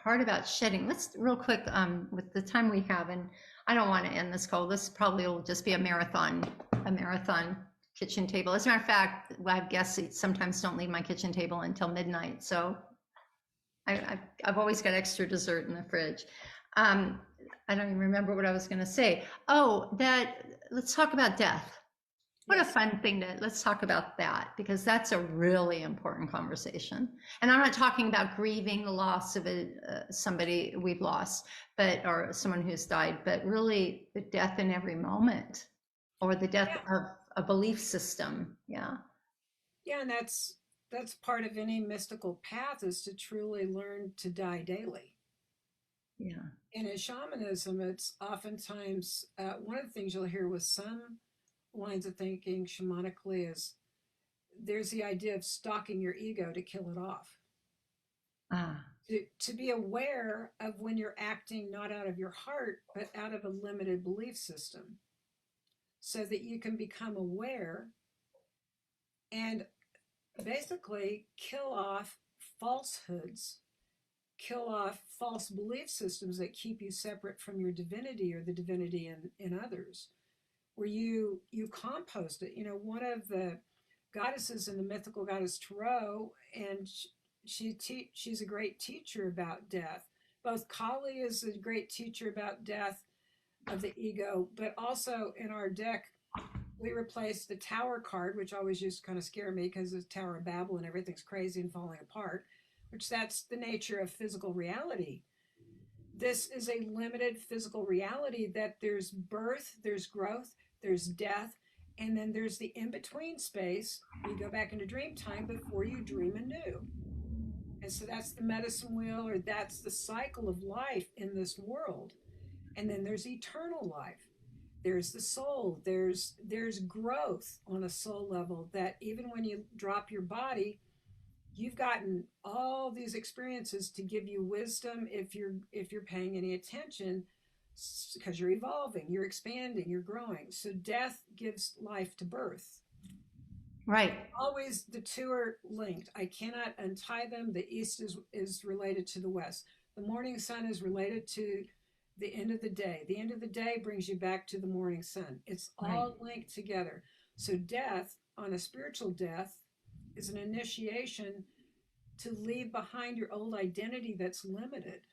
part about shedding. Let's real quick with the time we have, and I don't want to end this call. This probably will just be a marathon kitchen table. As a matter of fact, I have guests that sometimes don't leave my kitchen table until midnight. So I've always got extra dessert in the fridge. I don't even remember what I was going to say. Oh, let's talk about death. What a fun thing let's talk about that, because that's a really important conversation. And I'm not talking about grieving the loss of somebody we've lost, or someone who's died, but really the death in every moment, or the death of a belief system. Yeah. Yeah, and that's part of any mystical path, is to truly learn to die daily. Yeah. And in shamanism, it's oftentimes one of the things you'll hear with some lines of thinking shamanically is there's the idea of stalking your ego to kill it off. To be aware of when you're acting not out of your heart, but out of a limited belief system. so that you can become aware and basically kill off falsehoods, kill off false belief systems that keep you separate from your divinity or the divinity in others, where you compost it. You know, one of the goddesses in the mythical goddess Tarot, and she's a great teacher about death. Both Kali is a great teacher about death of the ego, but also in our deck, we replaced the Tower card, which always used to kind of scare me because it's Tower of Babel and everything's crazy and falling apart, which that's the nature of physical reality. This is a limited physical reality that there's birth, there's growth, there's death, and then there's the in-between space. You go back into dream time before you dream anew. And so that's the medicine wheel, or that's the cycle of life in this world. And then there's eternal life. There's the soul. There's growth on a soul level, that even when you drop your body, you've gotten all these experiences to give you wisdom if you're paying any attention, because you're evolving, you're expanding, you're growing. So death gives life to birth. Right. Always the two are linked. I cannot untie them. The east is related to the west. The morning sun is related to the end of the day. The end of the day brings you back to the morning sun. It's all linked together. So death, on a spiritual death, is an initiation to leave behind your old identity that's limited,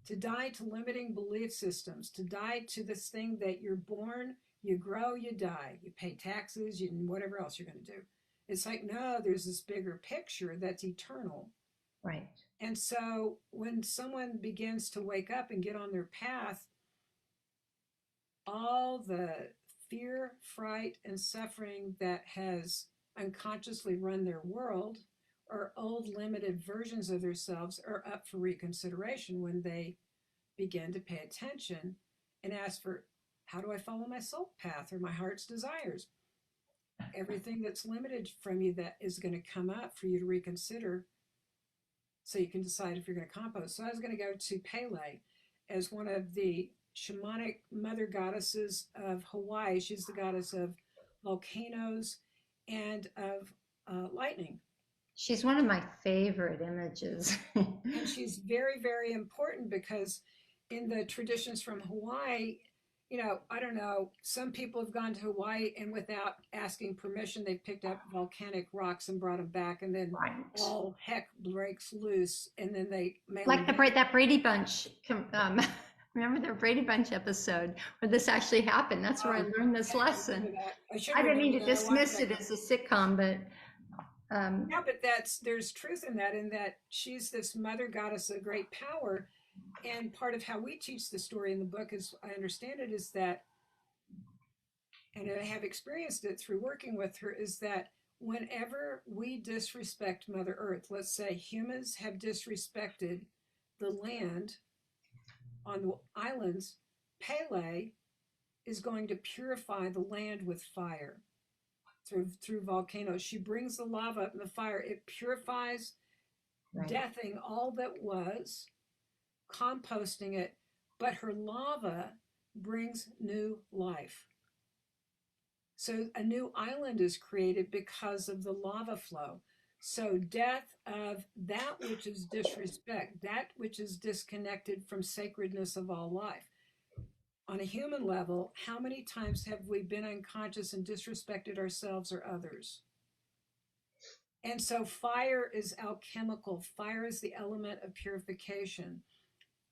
to die to limiting belief systems, to die to this thing that you're born, you grow, you die, you pay taxes, you whatever else you're going to do. It's like, no, there's this bigger picture that's eternal. Right. And so when someone begins to wake up and get on their path, all the fear, fright, and suffering that has unconsciously run their world, or old limited versions of themselves, are up for reconsideration when they begin to pay attention and ask for, how do I follow my soul path or my heart's desires? Everything that's limited from you that is going to come up for you to reconsider, so you can decide if you're going to compost. So I was going to go to Pele as one of the shamanic mother goddesses of Hawaii. She's the goddess of volcanoes and of lightning. She's one of my favorite images. And she's very, very important because in the traditions from Hawaii, you know, I don't know, some people have gone to Hawaii and without asking permission, they've picked up volcanic rocks and brought them back, and then all heck breaks loose, and then they mail like that Brady Bunch. Remember the Brady Bunch episode where this actually happened? That's where I learned this lesson. I didn't mean to dismiss it as a sitcom, but yeah, but there's truth in that she's this mother goddess of great power. And part of how we teach the story in the book, as I understand it, is that, and I have experienced it through working with her, is that whenever we disrespect Mother Earth, let's say humans have disrespected the land on the islands, Pele is going to purify the land with fire through volcanoes. She brings the lava up and the fire. It purifies, deathing all that was, composting it, but her lava brings new life. So a new island is created because of the lava flow. So death of that which is disrespect, that which is disconnected from sacredness of all life. On a human level, how many times have we been unconscious and disrespected ourselves or others? And so fire is alchemical. Fire is the element of purification.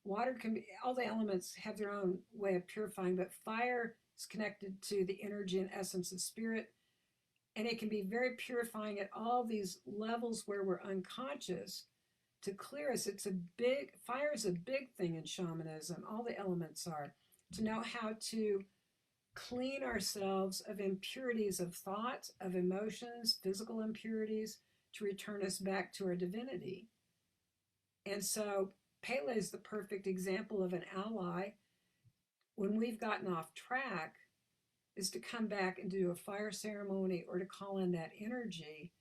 Water can be, all the elements have their own way of purifying, but fire is connected to the energy and essence of spirit. And it can be very purifying at all these levels where we're unconscious to clear us. Fire is a big thing in shamanism. All the elements are, to know how to clean ourselves of impurities of thought, of emotions, physical impurities, to return us back to our divinity. And so Pele is the perfect example of an ally when we've gotten off track, is to come back and do a fire ceremony or to call in that energy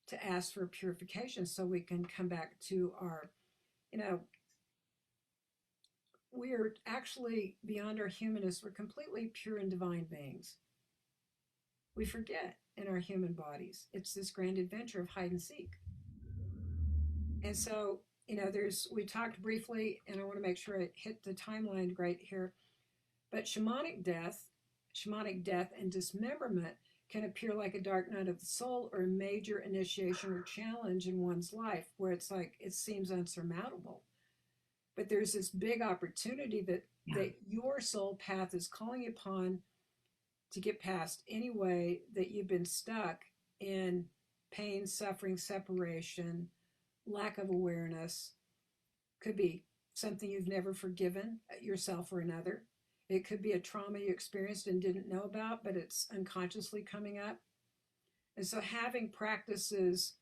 to ask for purification so we can come back to our, we are actually beyond our humanness. We're completely pure and divine beings. We forget in our human bodies. It's this grand adventure of hide and seek. And so, we talked briefly, and I want to make sure I hit the timeline great here, but shamanic death and dismemberment can appear like a dark night of the soul or a major initiation or challenge in one's life where it's like it seems unsurmountable. But there's this big opportunity that your soul path is calling upon to get past any way that you've been stuck in pain, suffering, separation, lack of awareness. Could be something you've never forgiven yourself or another. It could be a trauma you experienced and didn't know about, but it's unconsciously coming up. And so having practices,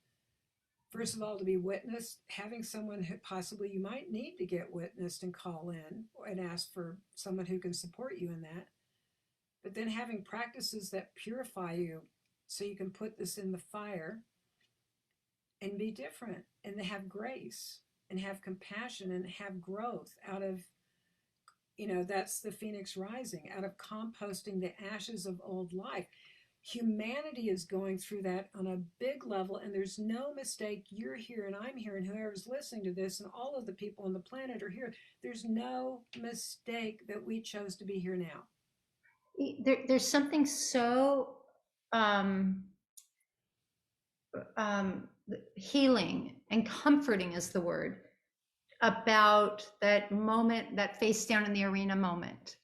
first of all, to be witnessed, having someone who possibly you might need to get witnessed and call in and ask for someone who can support you in that. But then having practices that purify you so you can put this in the fire and be different and have grace and have compassion and have growth out of, that's the phoenix rising, out of composting the ashes of old life. Humanity is going through that on a big level, and there's no mistake. You're here and I'm here, and whoever's listening to this and all of the people on the planet are here. There's no mistake that we chose to be here now. There's something so healing and comforting is the word, about that moment, that face down in the arena moment.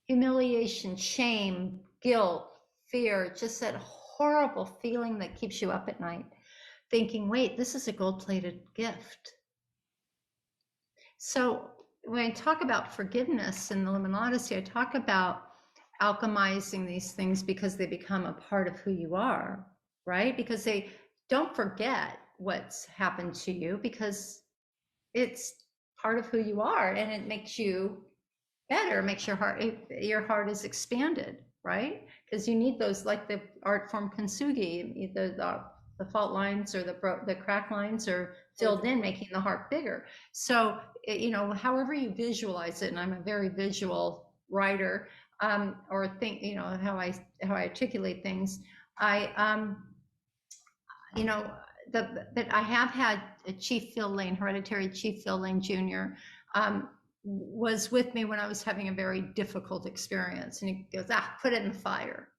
Humiliation, shame, guilt, fear, just that horrible feeling that keeps you up at night, thinking, wait, this is a gold-plated gift. So when I talk about forgiveness in the Luminosity, I talk about alchemizing these things because they become a part of who you are, right? Because they don't forget what's happened to you, because it's part of who you are, and it makes you better, makes your heart is expanded, right? Because you need those, like the art form kintsugi, the fault lines or the crack lines are filled in, making the heart bigger. So, however you visualize it, and I'm a very visual writer, or think, how I articulate things. That I have had a Chief Phil Lane, hereditary Chief Phil Lane Jr., was with me when I was having a very difficult experience. And he goes, put it in the fire.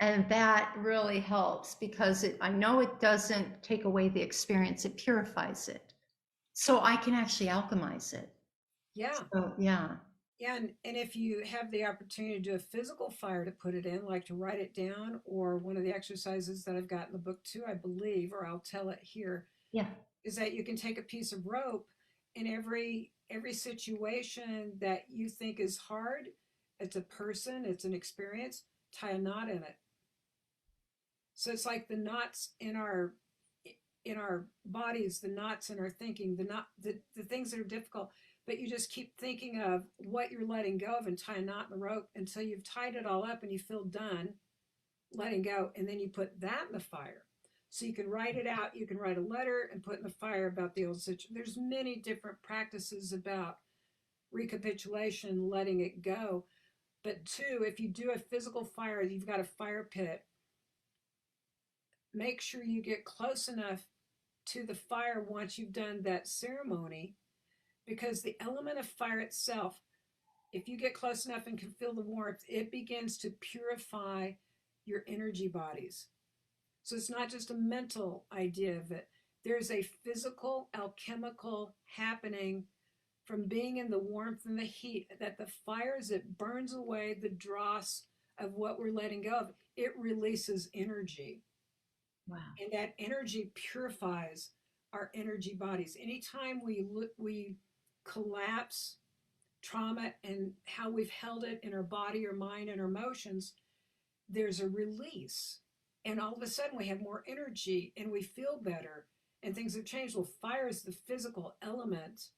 And that really helps, because I know it doesn't take away the experience, it purifies it. So I can actually alchemize it. Yeah. So, yeah. Yeah, and if you have the opportunity to do a physical fire to put it in, like to write it down, or one of the exercises that I've got in the book too, I believe, or I'll tell it here, is that you can take a piece of rope, in every situation that you think is hard, it's a person, it's an experience, tie a knot in it. So it's like the knots in our bodies, the knots in our thinking, the things that are difficult. But you just keep thinking of what you're letting go of and tie a knot in the rope until you've tied it all up and you feel done letting go. And then you put that in the fire. So you can write it out. You can write a letter and put in the fire about the old situation. There's many different practices about recapitulation, letting it go. But two, if you do a physical fire, you've got a fire pit, make sure you get close enough to the fire once you've done that ceremony, because the element of fire itself, if you get close enough and can feel the warmth, it begins to purify your energy bodies. So it's not just a mental idea of it. There's a physical, alchemical happening from being in the warmth and the heat, that the fire, as it burns away the dross of what we're letting go of, it releases energy. Wow. And that energy purifies our energy bodies. Anytime we collapse trauma and how we've held it in our body or mind and our emotions, there's a release. And all of a sudden we have more energy and we feel better and things have changed. Well, fire is the physical element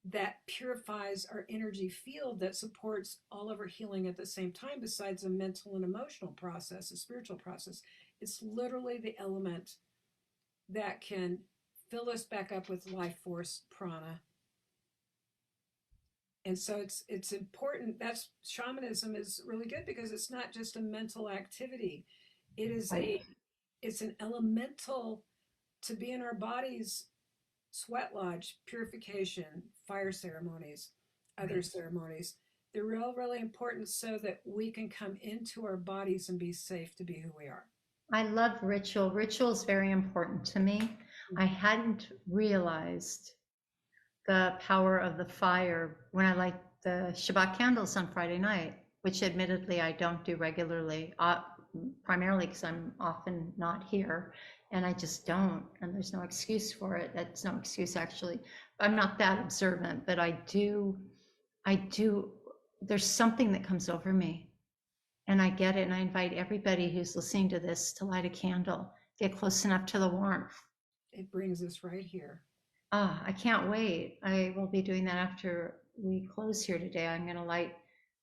that purifies our energy field, that supports all of our healing at the same time, besides a mental and emotional process, a spiritual process. It's literally the element that can fill us back up with life force, prana. And so it's important. That's shamanism is really good because it's not just a mental activity. It is it's an elemental to be in our bodies, sweat lodge, purification, fire ceremonies, other ceremonies. They're really important so that we can come into our bodies and be safe to be who we are. I love ritual. Ritual is very important to me. I hadn't realized the power of the fire when I light the Shabbat candles on Friday night, which admittedly I don't do regularly, primarily because I'm often not here, and I just don't, and there's no excuse for it. That's no excuse, actually. I'm not that observant, but I do, there's something that comes over me, and I get it, and I invite everybody who's listening to this to light a candle, get close enough to the warmth. It brings us right here. I can't wait. I will be doing that after we close here today. I'm going to light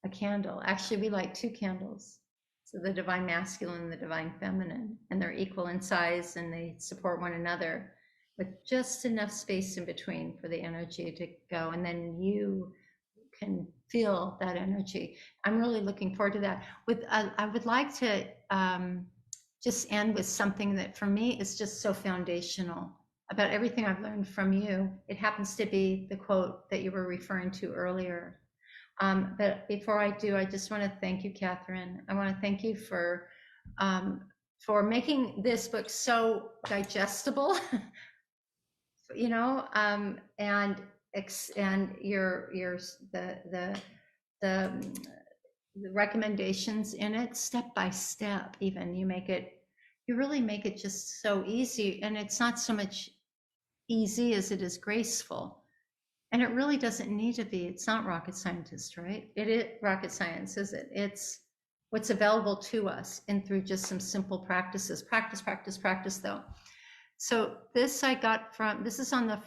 a candle. Actually, we light 2 candles. So the divine masculine and the divine feminine, and they're equal in size and they support one another with just enough space in between for the energy to go. And then you can feel that energy. I'm really looking forward to that. I would like to just end with something that for me is just so foundational about everything I've learned from you. It happens to be the quote that you were referring to earlier. But before I do, I just want to thank you, Katherine. I want to thank you for making this book so digestible, you know, and your the recommendations in it, step by step. Even you really make it just so easy, and it's not so much easy as it is graceful. And it really doesn't need to be. It's not rocket scientist, right? It is rocket science, is it? It's what's available to us and through just some simple practices. Practice though. So this I got from, this is on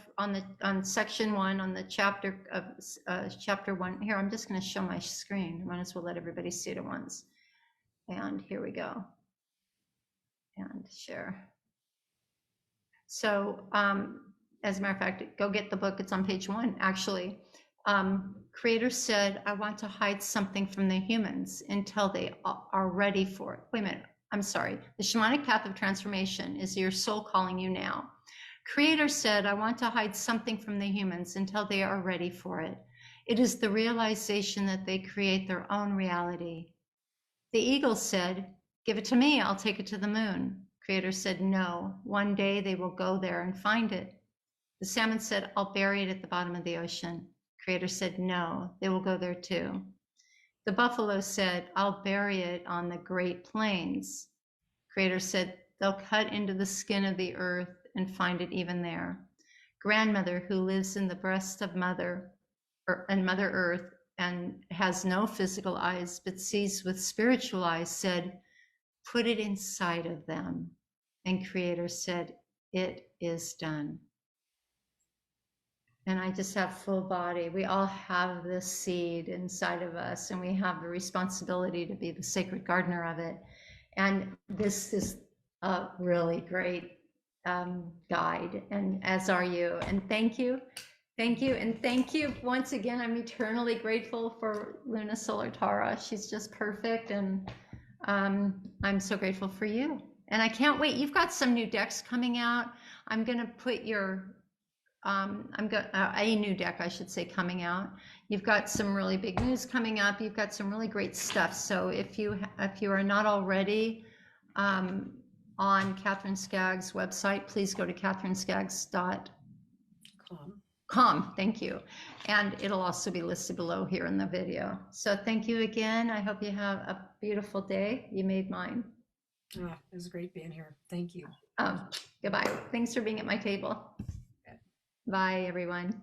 section 1 on the chapter of chapter 1. Here, I'm just going to show my screen. I might as well let everybody see it at once. And here we go. And share. So as a matter of fact, go get the book. It's on page 1, actually. Creator said, I want to hide something from the humans until they are ready for it. Wait a minute. I'm sorry. The shamanic path of transformation is your soul calling you now. Creator said, I want to hide something from the humans until they are ready for it. It is the realization that they create their own reality. The eagle said, give it to me. I'll take it to the moon. Creator said, no. One day they will go there and find it. The salmon said, I'll bury it at the bottom of the ocean. Creator said, no, they will go there too. The buffalo said, I'll bury it on the Great Plains. Creator said, they'll cut into the skin of the earth and find it even there. Grandmother, who lives in the breast of Mother Earth and has no physical eyes but sees with spiritual eyes, said, put it inside of them. And Creator said, it is done. And I just have full body. We all have this seed inside of us, and we have the responsibility to be the sacred gardener of it. And this is a really great guide, and as are you. And thank you. Thank you. And thank you once again. I'm eternally grateful for Luna Solar Tara. She's just perfect. And I'm so grateful for you. And I can't wait. You've got some new decks coming out. I'm going to put your a new deck, I should say, coming out. You've got some really big news coming up. You've got some really great stuff. So if you are not already on Katherine Skaggs' website, please go to katherineskaggs.com. Thank you. And it'll also be listed below here in the video. So thank you again. I hope you have a beautiful day. You made mine. It was great being here. Thank you. Goodbye. Thanks for being at my table. Bye, everyone.